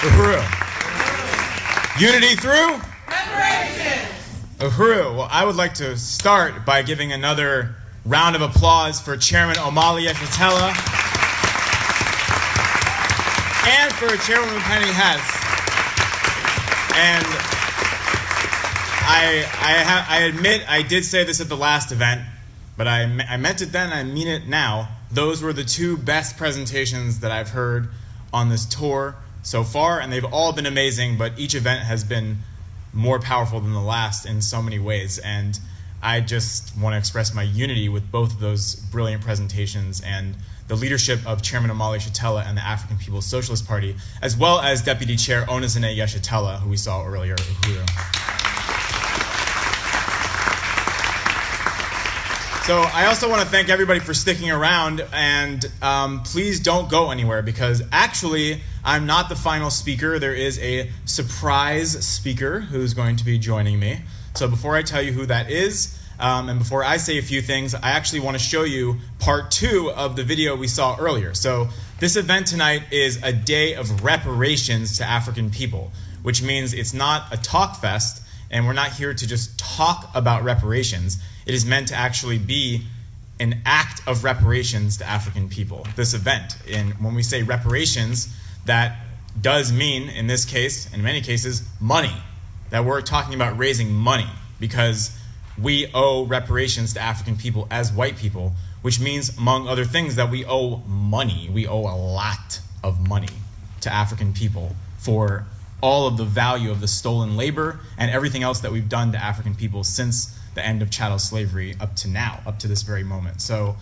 Uhuru. Unity through? Reparations! Uhuru. Well, I would like to start by giving another round of applause for Chairman Omali Yeshitela and for Chairwoman Penny Hess. And I admit I did say this at the last event, but I meant it then, I mean it now. Those were the two best presentations that I've heard on this tour so far, and they've all been amazing, but each event has been more powerful than the last in so many ways. And I just want to express my unity with both of those brilliant presentations and the leadership of Chairman Omali Yeshitela and the African People's Socialist Party, as well as Deputy Chair Onizine Yeshitela, who we saw earlier, Uhuru. So I also want to thank everybody for sticking around, and please don't go anywhere, because actually I'm not the final speaker. There is a surprise speaker who's going to be joining me. So before I tell you who that is, and before I say a few things, I actually want to show you part 2 of the video we saw earlier. So this event tonight is a day of reparations to African people, which means it's not a talk fest, and we're not here to just talk about reparations. It is meant to actually be an act of reparations to African people, this event. And when we say reparations, that does mean, in this case, in many cases, money. That we're talking about raising money, because we owe reparations to African people as white people, which means, among other things, that we owe money. We owe a lot of money to African people for all of the value of the stolen labor and everything else that we've done to African people since the end of chattel slavery up to now, up to this very moment. So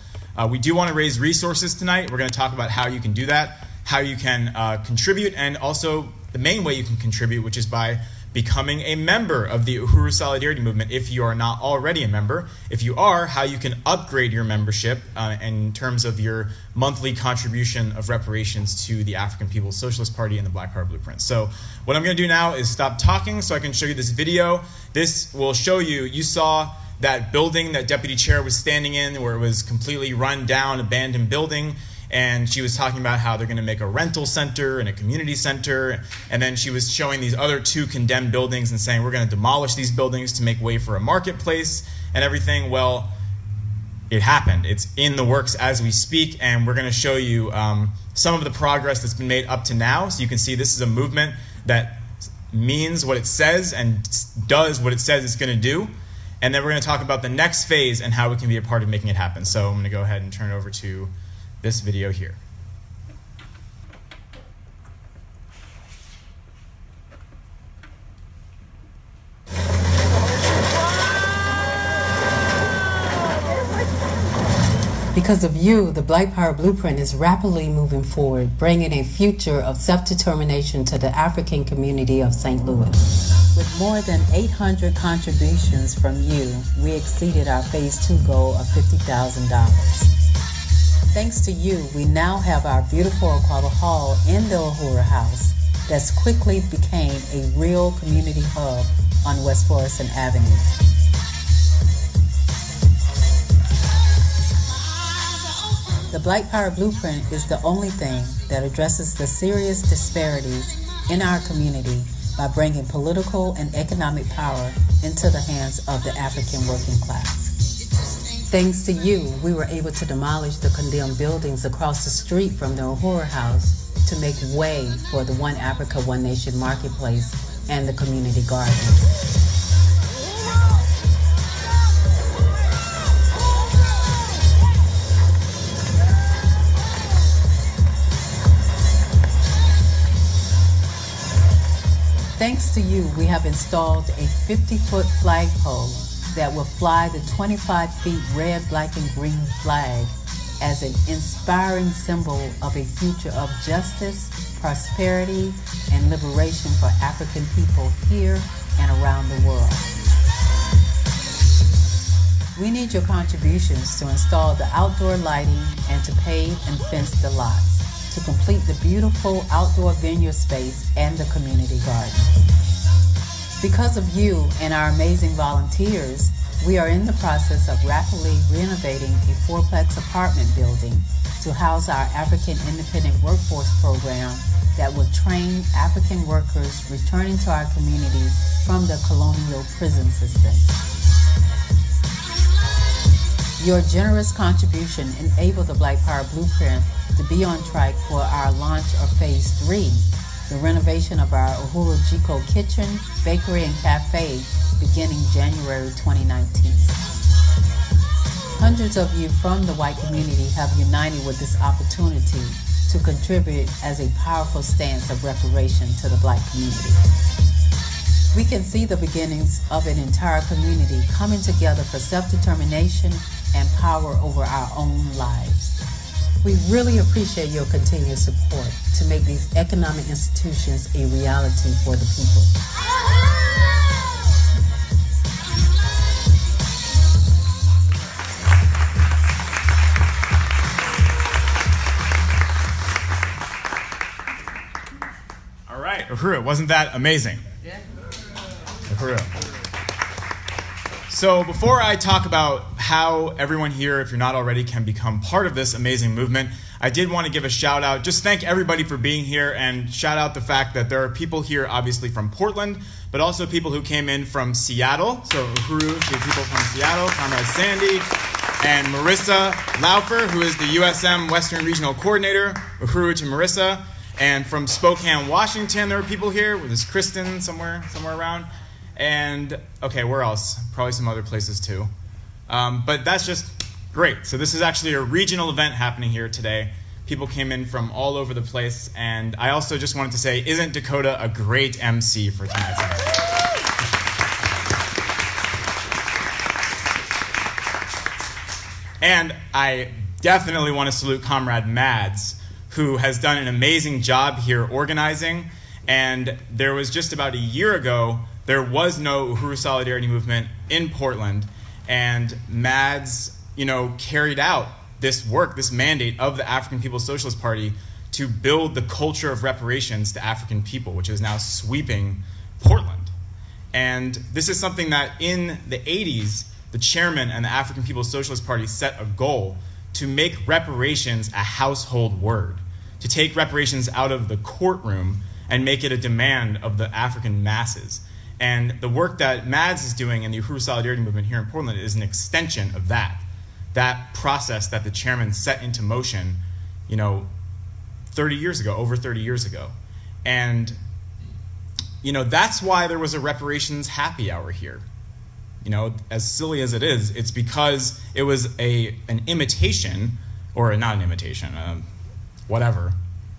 we do want to raise resources tonight. We're going to talk about how you can do that, how you can contribute, and also the main way you can contribute, which is by becoming a member of the Uhuru Solidarity Movement if you are not already a member. If you are, how you can upgrade your membership in terms of your monthly contribution of reparations to the African People's Socialist Party and the Black Power Blueprint. So what I'm going to do now is stop talking so I can show you this video. This will show you, you saw that building that Deputy Chair was standing in where it was completely run down, abandoned building. And she was talking about how they're going to make a rental center and a community center. And then she was showing these other 2 condemned buildings and saying, we're going to demolish these buildings to make way for a marketplace and everything. Well, it happened. It's in the works as we speak. And we're going to show you some of the progress that's been made up to now. So you can see this is a movement that means what it says and does what it says it's going to do. And then we're going to talk about the next phase and how we can be a part of making it happen. So I'm going to go ahead and turn it over to this video here. Because of you, the Black Power Blueprint is rapidly moving forward, bringing a future of self-determination to the African community of St. Louis. With more than 800 contributions from you, we exceeded our Phase 2 goal of $50,000. Thanks to you, we now have our beautiful Aquaba Hall in the Uhuru House that's quickly became a real community hub on West Florissant Avenue. The Black Power Blueprint is the only thing that addresses the serious disparities in our community by bringing political and economic power into the hands of the African working class. Thanks to you, we were able to demolish the condemned buildings across the street from the Uhuru House to make way for the One Africa, One Nation Marketplace and the community garden. Thanks to you, we have installed a 50-foot flagpole that will fly the 25 feet red, black, and green flag as an inspiring symbol of a future of justice, prosperity, and liberation for African people here and around the world. We need your contributions to install the outdoor lighting and to pave and fence the lots to complete the beautiful outdoor venue space and the community garden. Because of you and our amazing volunteers, we are in the process of rapidly renovating a 4-plex apartment building to house our African Independent Workforce Program that will train African workers returning to our community from the colonial prison system. Your generous contribution enabled the Black Power Blueprint to be on track for our launch of Phase 3, the renovation of our Uhuru kitchen, bakery, and cafe beginning January 2019. Hundreds of you from the white community have united with this opportunity to contribute as a powerful stance of reparation to the Black community. We can see the beginnings of an entire community coming together for self-determination and power over our own lives. We really appreciate your continued support to make these economic institutions a reality for the people. All right, Uhuru, wasn't that amazing? Yeah. Uhuru. So before I talk about how everyone here, if you're not already, can become part of this amazing movement, I did want to give a shout out, just thank everybody for being here, and shout out the fact that there are people here obviously from Portland, but also people who came in from Seattle. So Uhuru to people from Seattle, Comrade Sandy, and Marissa Laufer, who is the USM Western Regional Coordinator. Uhuru to Marissa. And from Spokane, Washington, there are people here. There's Kristen somewhere around. And, okay, where else? Probably some other places too. But that's just great. So this is actually a regional event happening here today. People came in from all over the place. And I also just wanted to say, isn't Dakota a great MC for tonight's event? And I definitely want to salute Comrade Mads, who has done an amazing job here organizing. And there was just about a year ago, there was no Uhuru Solidarity Movement in Portland. And Mads, carried out this work, this mandate of the African People's Socialist Party to build the culture of reparations to African people, which is now sweeping Portland. And this is something that in the 80s, the chairman and the African People's Socialist Party set a goal to make reparations a household word, to take reparations out of the courtroom and make it a demand of the African masses. And the work that Mads is doing in the Uhuru Solidarity Movement here in Portland is an extension of that process that the chairman set into motion, 30 years ago, over 30 years ago. And, that's why there was a reparations happy hour here. As silly as it is, it's because it was an imitation, or not an imitation, whatever,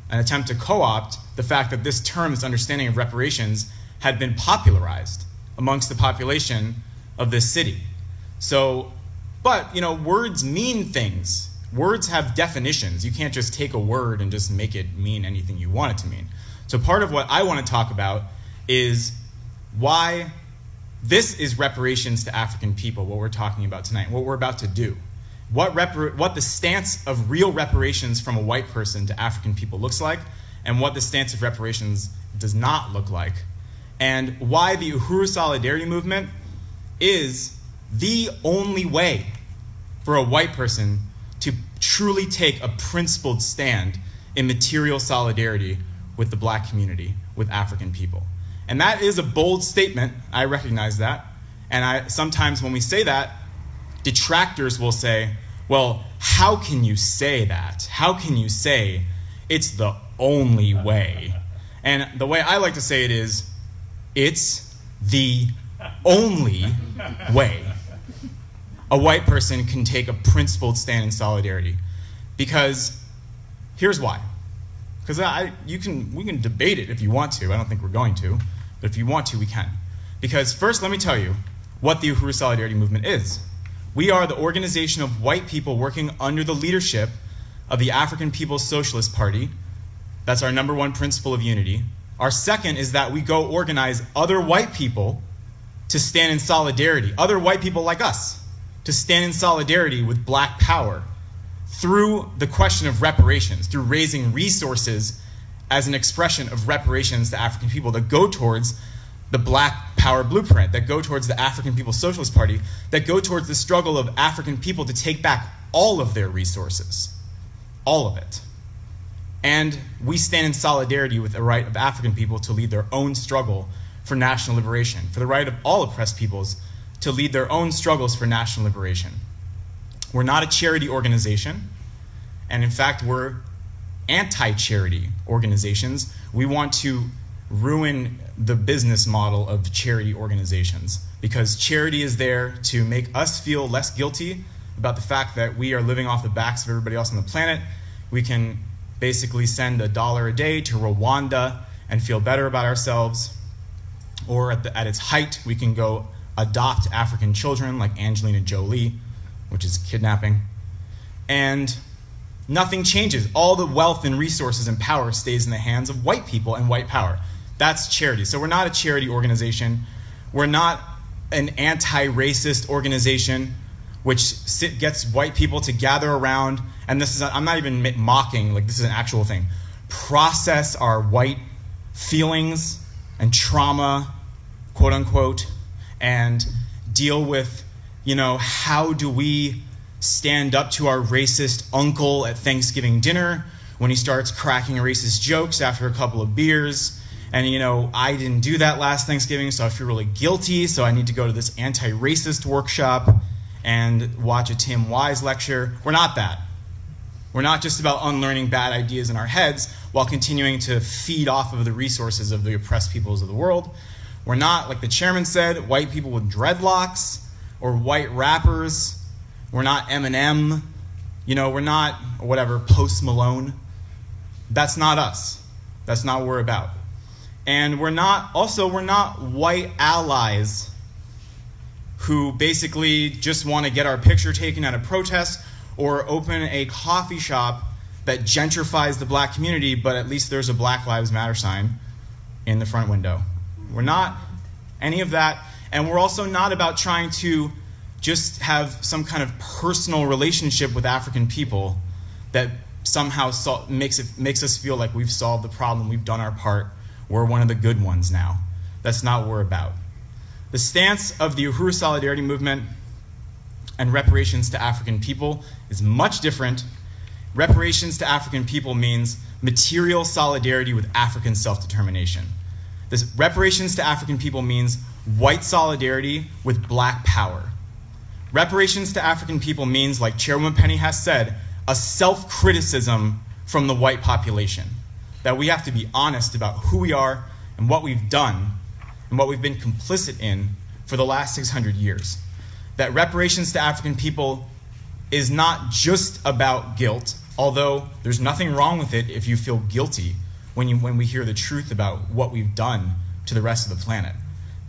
an attempt to co-opt the fact that this term, this understanding of reparations, had been popularized amongst the population of this city. So, but, words mean things. Words have definitions. You can't just take a word and just make it mean anything you want it to mean. So part of what I want to talk about is why this is reparations to African people, what we're talking about tonight, what we're about to do. What the stance of real reparations from a white person to African people looks like, and what the stance of reparations does not look like, and why the Uhuru Solidarity Movement is the only way for a white person to truly take a principled stand in material solidarity with the Black community, with African people. And that is a bold statement, I recognize that, and sometimes when we say that, detractors will say, well, how can you say that? How can you say it's the only way? And the way I like to say it is, it's the only way a white person can take a principled stand in solidarity. Because here's why. Because we can debate it if you want to. I don't think we're going to. But if you want to, we can. Because first, let me tell you what the Uhuru Solidarity Movement is. We are the organization of white people working under the leadership of the African People's Socialist Party. That's our number one principle of unity. Our second is that we go organize other white people to stand in solidarity, other white people like us, to stand in solidarity with Black power through the question of reparations, through raising resources as an expression of reparations to African people that go towards the Black Power blueprint, that go towards the African People's Socialist Party, that go towards the struggle of African people to take back all of their resources, all of it. And we stand in solidarity with the right of African people to lead their own struggle for national liberation, for the right of all oppressed peoples to lead their own struggles for national liberation. We're not a charity organization, and in fact, we're anti-charity organizations. We want to ruin the business model of charity organizations because charity is there to make us feel less guilty about the fact that we are living off the backs of everybody else on the planet. We can basically send $1 a day to Rwanda and feel better about ourselves. Or at its height, we can go adopt African children like Angelina Jolie, which is kidnapping. And nothing changes. All the wealth and resources and power stays in the hands of white people and white power. That's charity. So we're not a charity organization. We're not an anti-racist organization which gets white people to gather around, and this is, I'm not even mocking, like this is an actual thing, process our white feelings and trauma, quote unquote, and deal with, how do we stand up to our racist uncle at Thanksgiving dinner when he starts cracking racist jokes after a couple of beers. And, I didn't do that last Thanksgiving, so I feel really guilty, so I need to go to this anti-racist workshop and watch a Tim Wise lecture. We're not that. We're not just about unlearning bad ideas in our heads while continuing to feed off of the resources of the oppressed peoples of the world. We're not, like the chairman said, white people with dreadlocks or white rappers. We're not Eminem. We're not, whatever, Post Malone. That's not us. That's not what we're about. And we're not white allies who basically just want to get our picture taken at a protest or open a coffee shop that gentrifies the black community, but at least there's a Black Lives Matter sign in the front window. We're not any of that, and we're also not about trying to just have some kind of personal relationship with African people that somehow makes us feel like we've solved the problem, we've done our part, we're one of the good ones now. That's not what we're about. The stance of the Uhuru Solidarity Movement and reparations to African people is much different. Reparations to African people means material solidarity with African self-determination. This reparations to African people means white solidarity with black power. Reparations to African people means, like Chairwoman Penny has said, a self-criticism from the white population. That we have to be honest about who we are and what we've done and what we've been complicit in for the last 600 years. That reparations to African people is not just about guilt, although there's nothing wrong with it if you feel guilty when we hear the truth about what we've done to the rest of the planet.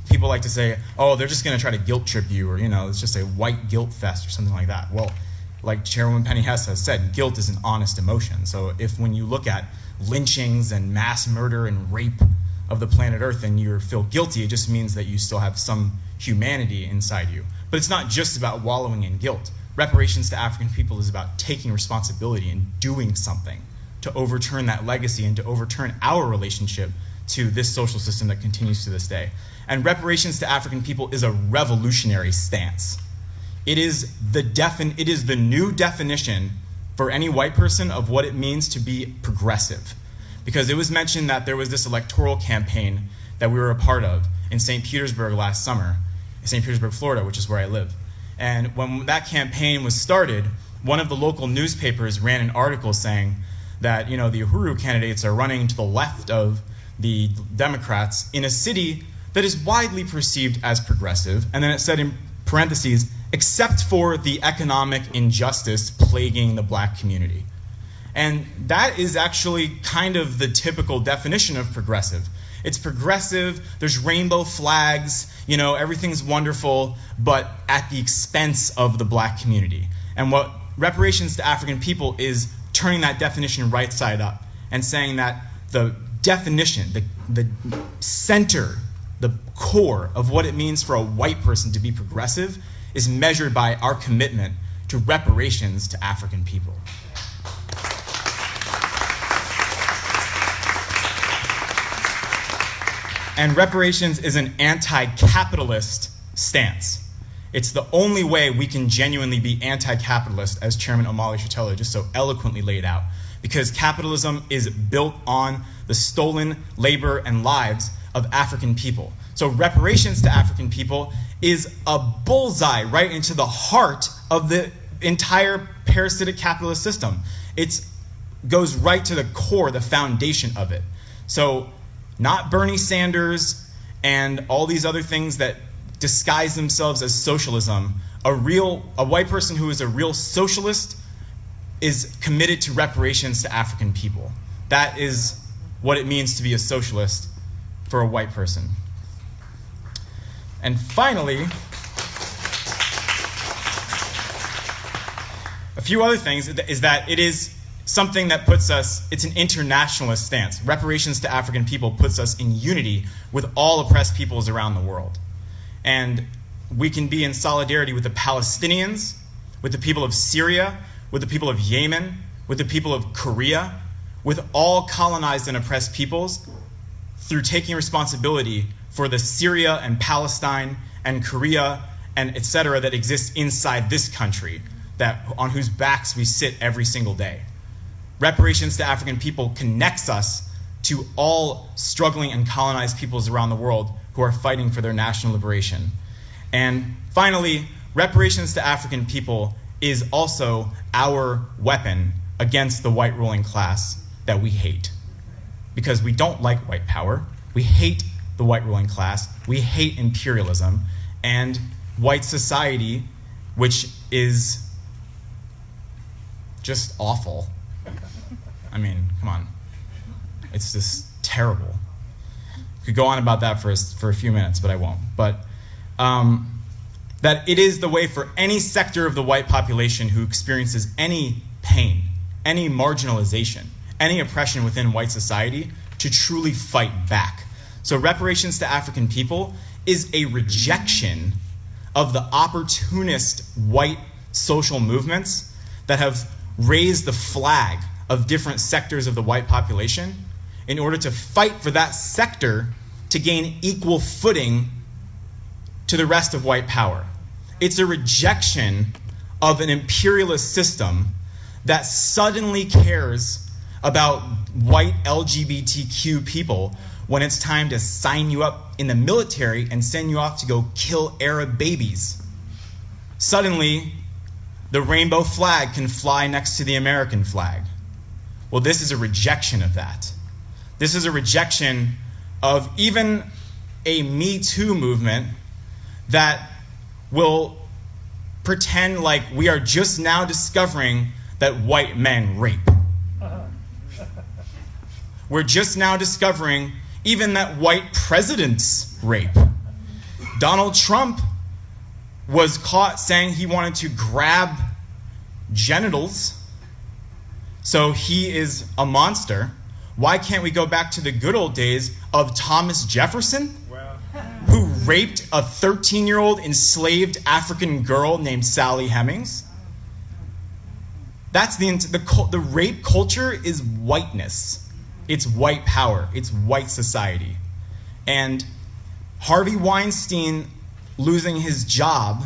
People like to say, oh, they're just gonna try to guilt trip you, or it's just a white guilt fest or something like that. Well, like Chairwoman Penny Hess has said, guilt is an honest emotion. So if when you look at lynchings and mass murder and rape of the planet Earth and you feel guilty, it just means that you still have some humanity inside you. But it's not just about wallowing in guilt. Reparations to African people is about taking responsibility and doing something to overturn that legacy and to overturn our relationship to this social system that continues to this day. And reparations to African people is a revolutionary stance. It is the new definition for any white person of what it means to be progressive. Because it was mentioned that there was this electoral campaign that we were a part of in St. Petersburg last summer, in St. Petersburg, Florida, which is where I live. And when that campaign was started, one of the local newspapers ran an article saying that, the Uhuru candidates are running to the left of the Democrats in a city that is widely perceived as progressive. And then it said in parentheses, except for the economic injustice plaguing the black community. And that is actually kind of the typical definition of progressive. It's progressive, there's rainbow flags, everything's wonderful, but at the expense of the black community. And what reparations to African people is turning that definition right side up and saying that the definition, the center, the core of what it means for a white person to be progressive is measured by our commitment to reparations to African people. And reparations is an anti-capitalist stance. It's the only way we can genuinely be anti-capitalist, as Chairman Omali Shatella just so eloquently laid out. because capitalism is built on the stolen labor and lives of African people. So reparations to African people is a bullseye right into the heart of the entire parasitic capitalist system. It goes right to the core, the foundation of it. So not Bernie Sanders and all these other things that disguise themselves as socialism. A white person who is a real socialist is committed to reparations to African people. That is what it means to be a socialist for a white person. And finally, a few other things is that it is something that puts us, it's an internationalist stance. Reparations to African people puts us in unity with all oppressed peoples around the world. And we can be in solidarity with the Palestinians, with the people of Syria, with the people of Yemen, with the people of Korea, with all colonized and oppressed peoples through taking responsibility for the Syria and Palestine and Korea and etc. that exists inside this country, on whose backs we sit every single day. Reparations to African people connects us to all struggling and colonized peoples around the world who are fighting for their national liberation. And finally, reparations to African people is also our weapon against the white ruling class that we hate. Because we don't like white power, we hate the white ruling class, we hate imperialism, and white society, which is just awful. I mean, come on. It's just terrible. Could go on about that for a few minutes, but I won't. But that it is the way for any sector of the white population who experiences any pain, any marginalization, any oppression within white society to truly fight back. So reparations to African people is a rejection of the opportunist white social movements that have raised the flag of different sectors of the white population in order to fight for that sector to gain equal footing to the rest of white power. It's a rejection of an imperialist system that suddenly cares about white LGBTQ people when it's time to sign you up in the military and send you off to go kill Arab babies. Suddenly, the rainbow flag can fly next to the American flag. Well, this is a rejection of that. This is a rejection of even a Me Too movement that will pretend like we are just now discovering that white men rape. We're just now discovering even that white presidents rape. Donald Trump was caught saying he wanted to grab genitals, so he is a monster. Why can't we go back to the good old days of Thomas Jefferson, who raped a 13-year-old enslaved African girl named Sally Hemings? That's the rape culture is whiteness. It's white power. It's white society. And Harvey Weinstein losing his job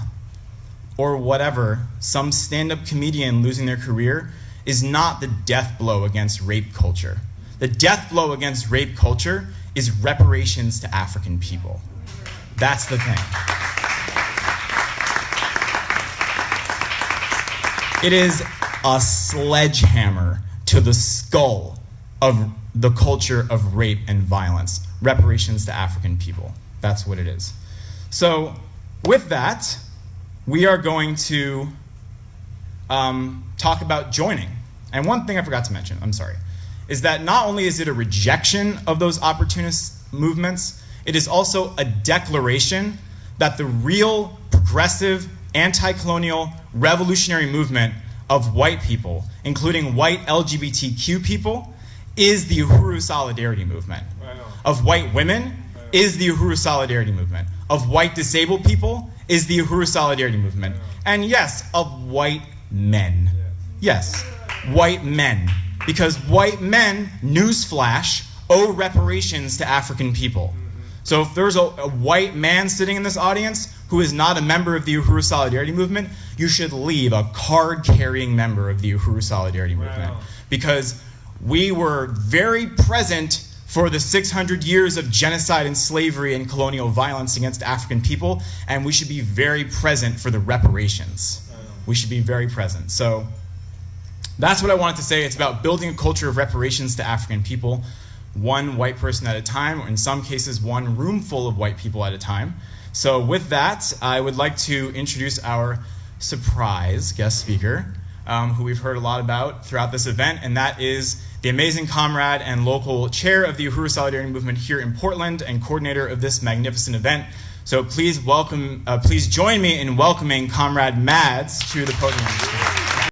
or whatever, some stand-up comedian losing their career, is not the death blow against rape culture. The death blow against rape culture is reparations to African people. That's the thing. It is a sledgehammer to the skull of the culture of rape and violence. Reparations to African people. That's what it is. So with that, we are going to talk about joining. And one thing I forgot to mention, I'm sorry, is that not only is it a rejection of those opportunist movements, it is also a declaration that the real progressive, anti-colonial, revolutionary movement of white people, including white LGBTQ people, is the Uhuru Solidarity Movement. Of white women is the Uhuru Solidarity Movement. Of white disabled people is the Uhuru Solidarity Movement. And yes, of white men. Yes, white men. Because white men, newsflash, owe reparations to African people. So if there's a white man sitting in this audience who is not a member of the Uhuru Solidarity Movement, you should leave a card-carrying member of the Uhuru Solidarity Movement. because we were very present for the 600 years of genocide and slavery and colonial violence against African people, and we should be very present for the reparations. We should be very present. So that's what I wanted to say. It's about building a culture of reparations to African people, one white person at a time, or in some cases, one room full of white people at a time. So with that, I would like to introduce our surprise guest speaker, who we've heard a lot about throughout this event, and that is the amazing comrade and local chair of the Uhuru Solidarity Movement here in Portland and coordinator of this magnificent event. So please join me in welcoming Comrade Mads to the podium.